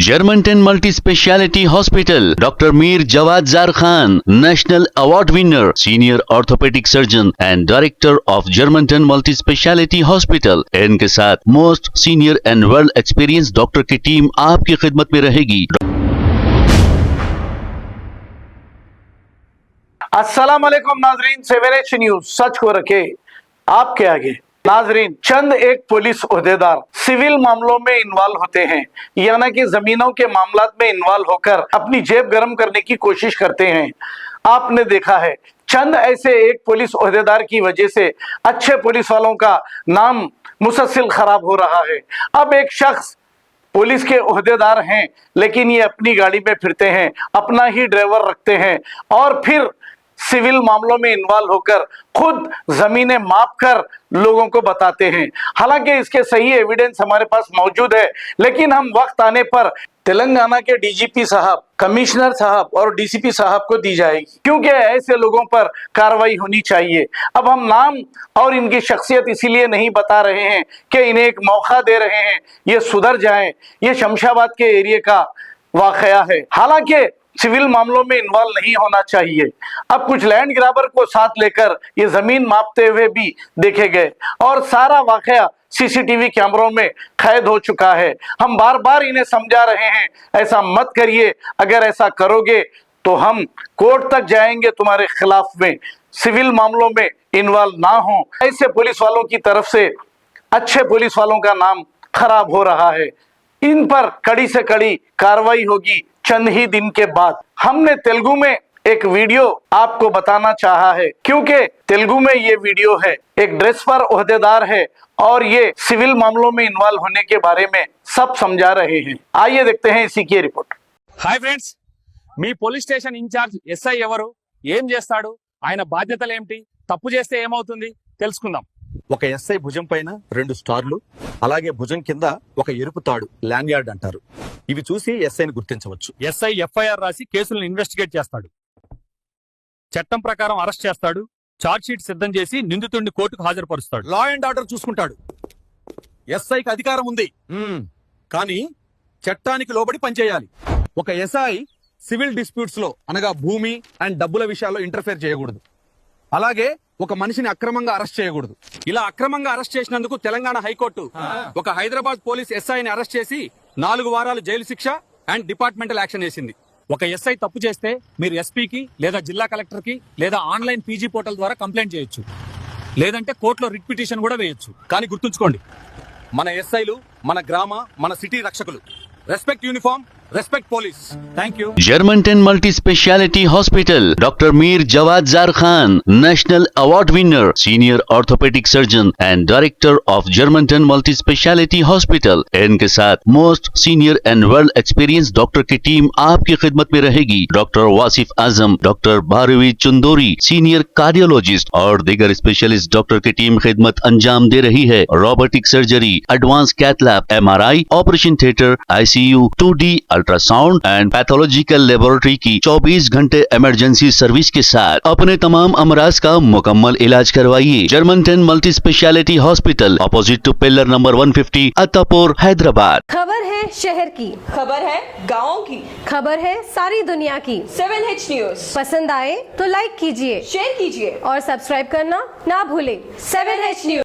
Germanton multi speciality hospital, doctor Mir Jawad Jar Khan, national award winner, senior orthopaedic surgeon and director of Germanton multi speciality hospital. इनके साथ most senior and world experience doctor की team आपकी खिदमत में रहेगी। अस्सलाम वालेकुम नाजरीन, 7H न्यूज सच को रखे आपके आगे। नाजरीन, चंद एक पुलिस ओहदेदार सिविल मामलों में इन्वॉल्व होते हैं, यानी कि जमीनों के मामलात में इन्वॉल्व होकर अपनी जेब गर्म करने की कोशिश करते हैं। आपने देखा है चंद ऐसे एक पुलिस ओहदेदार की वजह से अच्छे पुलिस वालों का नाम मुसलसल खराब हो रहा है। अब एक शख्स पुलिस के ओहदेदार हैं, लेकिन ये अपनी गाड़ी में फिरते हैं, अपना ही ड्राइवर रखते हैं और फिर सिविल मामलों में इन्वॉल्व होकर खुद जमीनें माप कर लोगों को बताते हैं। हालांकि इसके सही एविडेंस हमारे पास मौजूद है, लेकिन हम वक्त आने पर तेलंगाना के डीजीपी साहब, कमिश्नर साहब और डीसीपी साहब को दी जाएगी, क्योंकि ऐसे लोगों पर कार्रवाई होनी चाहिए। अब हम नाम और इनकी शख्सियत इसीलिए नहीं बता रहे हैं कि इन्हें एक मौका दे रहे हैं, ये सुधर जाएं। ये शमशाबाद के एरिया का वाकया है, हालांकि सिविल मामलों में इन्वॉल्व नहीं होना चाहिए। अब कुछ लैंड ग्रैबर को साथ लेकर ये जमीन मापते हुए भी देखे गए और सारा वाकया सीसीटीवी कैमरों में कैद हो चुका है। हम बार बार इन्हें समझा रहे हैं, ऐसा मत करिए, अगर ऐसा करोगे तो हम कोर्ट तक जाएंगे तुम्हारे खिलाफ में। सिविल मामलों में इन्वॉल्व ना हो। ऐसे पुलिस वालों की तरफ से अच्छे पुलिस वालों का नाम खराब हो रहा है। इन पर कड़ी से कड़ी कार्रवाई होगी चंद ही दिन के बाद। हमने तेलुगु में एक वीडियो आपको बताना चाहा है, क्योंकि तेलुगु में ये वीडियो है, एक ड्रेस पर ओहदेदार है और ये सिविल मामलों में इन्वॉल्व होने के बारे में सब समझा रहे हैं। आइए देखते हैं इसी की रिपोर्ट। హాయ్ ఫ్రెండ్స్, మీ పోలీస్ స్టేషన్ ఇన్ఛార్జ్ ఎస్ఐ ఎవరు, ఏం చేస్తాడు, ఆయన బాధ్యతలు ఏమిటి, తప్పు చేస్తే ఏమవుతుంది తెలుసుకుందాం. ఒక ఎస్ఐ భుజం పైన 2 స్టార్లు, అలాగే భుజం కింద ఒక ఎరుపు తాడు, ల్యాండ్యార్డ్ అంటారు. ఇవి చూసి ఎస్ఐని గుర్తించవచ్చు. ఎస్ఐ ఎఫ్ఐఆర్ రాసి కేసులను ఇన్వెస్టిగేట్ చేస్తాడు, చట్టం ప్రకారం అరెస్ట్ చేస్తాడు, చార్జ్ షీట్ సిద్ధం చేసి నిందితుడిని కోర్టుకు హాజరుపరుస్తాడు. లా అండ్ ఆర్డర్ చూసుకుంటాడు. ఎస్ఐకి అధికారం ఉంది, కానీ చట్టానికి లోబడి పనిచేయాలి. ఒక ఎస్ఐ సివిల్ డిస్ప్యూట్స్ లో, అనగా భూమి అండ్ డబ్బుల విషయాల్లో ఇంటర్ఫేర్ చేయకూడదు. అలాగే ఒక మనిషిని అక్రమంగా అరెస్ట్ చేయకూడదు. ఇలా అక్రమంగా అరెస్ట్ చేసినందుకు తెలంగాణ హైకోర్టు ఒక హైదరాబాద్ పోలీస్ ఎస్ఐని అరెస్ట్ చేసి 4 వారాలు జైలు శిక్ష అండ్ డిపార్ట్మెంటల్ యాక్షన్ వేసింది. ఒక ఎస్ఐ తప్పు చేస్తే మీరు ఎస్పీకి లేదా జిల్లా కలెక్టర్ కి లేదా ఆన్లైన్ పీజీ పోర్టల్ ద్వారా కంప్లైంట్ చేయొచ్చు, లేదంటే కోర్టులో రిట్ పిటిషన్ కూడా వేయొచ్చు. కానీ గుర్తుంచుకోండి, మన ఎస్ఐలు మన గ్రామ, మన సిటీ రక్షకులు. Respect uniform, respect police. Thank you. Germanton multi speciality hospital, doctor Mir Jawad Jar Khan, national award winner, senior orthopaedic surgeon and director of Germanton multi speciality hospital. इनके साथ most senior and world experience doctor की team आपकी खिदमत में रहेगी। Doctor Wasif Azam, doctor Bharvi Chandori, senior cardiologist और दीगर specialist doctor की टीम खिदमत अंजाम दे रही है। Robotic surgery, advance cath lab, MRI, operation theatre, ICU, 2D ultrasound and pathological laboratory की 24 घंटे इमरजेंसी सर्विस के साथ अपने तमाम अमराज का मुकम्मल इलाज करवाइए। Germanton multi speciality hospital, opposite to pillar number 150, Attapur, Hyderabad. खबर है शहर की, खबर है गाँव की, खबर है सारी दुनिया की। 7H न्यूज पसंद आए तो लाइक कीजिए, शेयर कीजिए और सब्सक्राइब करना ना भूलें। 7H news.